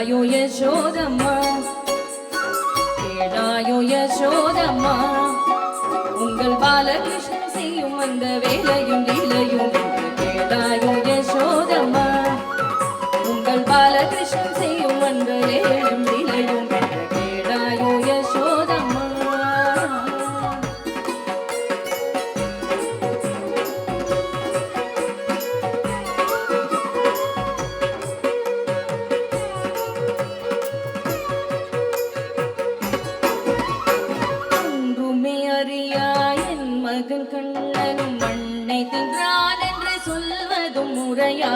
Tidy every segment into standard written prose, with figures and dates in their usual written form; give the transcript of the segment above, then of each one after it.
கேளாயோ யசோதம்மா, கேளாயோ யசோதம்மா, உங்கள் பாலகிருஷ்ணன் செய்யும் அந்த வேலையும் லீலையும் கேளாயோ யசோதம்மா, உங்கள் பாலகிருஷ்ணன் செய்யும் அந்த வேலையும் லீலையும் கேளாயோ யசோதம்மா. மகன் கண்ணனும் மண்ணை தின்றான் என்று சொல்வதும் முறையா?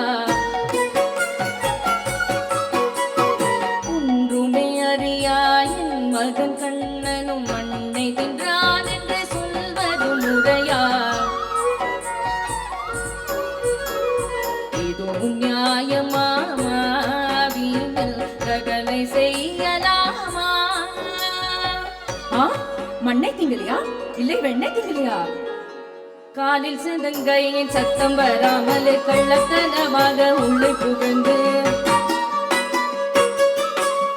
ஒன்றுமே அறியாய் என் மகன் கண்ணனும் மண்ணை தின்றான் என்று சொல்வதும் முறையா? இதுவும் நியாயமாமா? வீணில் ரகளை செய்யலாமா? மண்ணை திங்கலையா இல்லை வெண்ணெய் திங்கலையா? காலில் சதங்கையின் சத்தம் வராமல் கள்ளத்தனமாக உள்ளே புகுந்து,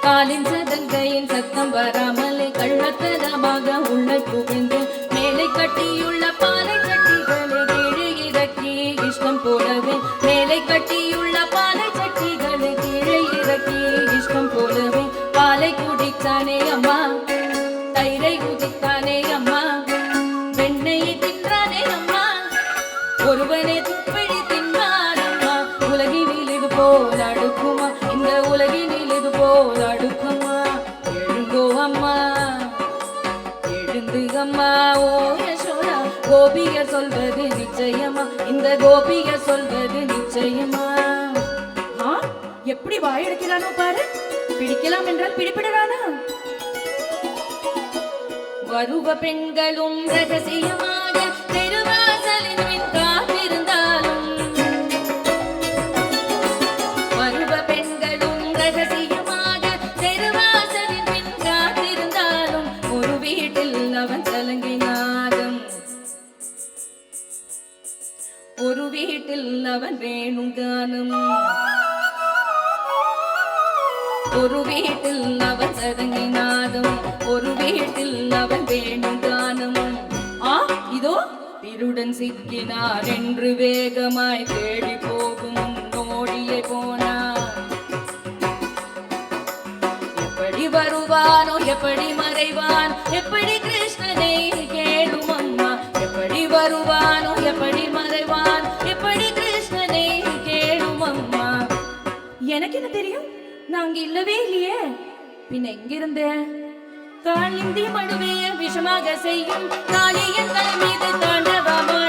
காலின் சதங்கையின் சத்தம் வராமல் கள்ளத்தனமாக உள்ளே புகுந்து, மேலே கட்டியுள்ள பாலை சட்டிகளை கீழே இறக்கி இஷ்டம் போலவே, மேலே கட்டியுள்ள பாலை சட்டிகளை கீழே இறக்கி இஷ்டம் போலவே, பாலை குடித்தானே அம்மா, தயிரை குதித்தானே அம்மா, வெண்ணையை தின்றானே அம்மா, ஒருவனே துப்பழி தின்றான் அம்மா. உலகினில் இது போல் அடுக்குமா? இந்த உலகினில் இது போல் அடுக்குமா? எழுங்கோ அம்மா, எழுந்து அம்மா. ஓ யசோதா, கோபியர் சொல்வது நிச்சயமா? இந்த கோபியர் சொல்வது நிச்சயமா? எப்படி வாயெடுக்கிறானோ பாரு. பிடிக்கலாம் என்றால் பிடிபடுறானா? வருவ பெண்களும் ரகசியமாக தெருவாசலின் பின் காத்திருந்தாலும், வருவ பெண்களும் ரகசியமாக தெருவாசலின் பின் காத்திருந்தாலும், ஒரு வீட்டில் அவன் சலங்கினாலும், ஒரு வீட்டில் அவன் வேணும் கானம், ஒரு வீட்டில் அவன் சதங்கினாதும், ஒரு வீட்டில் அவன் வேணும் கானமும். இதோ திருடன் சிக்கினார் என்று வேகமாய் தேடி போகும் நோடியே போனார். எப்படி வருவானோ, எப்படி மறைவான், எப்படி கிருஷ்ணனை கேளும் அம்மா. எப்படி வருவானோ, எப்படி மறைவான், எப்படி கிருஷ்ணனை கேளும் அம்மா. எனக்கு என்ன தெரியும்? நாங்க இல்லவே இல்லையே, பின் எங்கிருந்த? காளிந்தி மடுவே விஷமாக செய்யும் காளியன் தலை மீது தாண்டவமா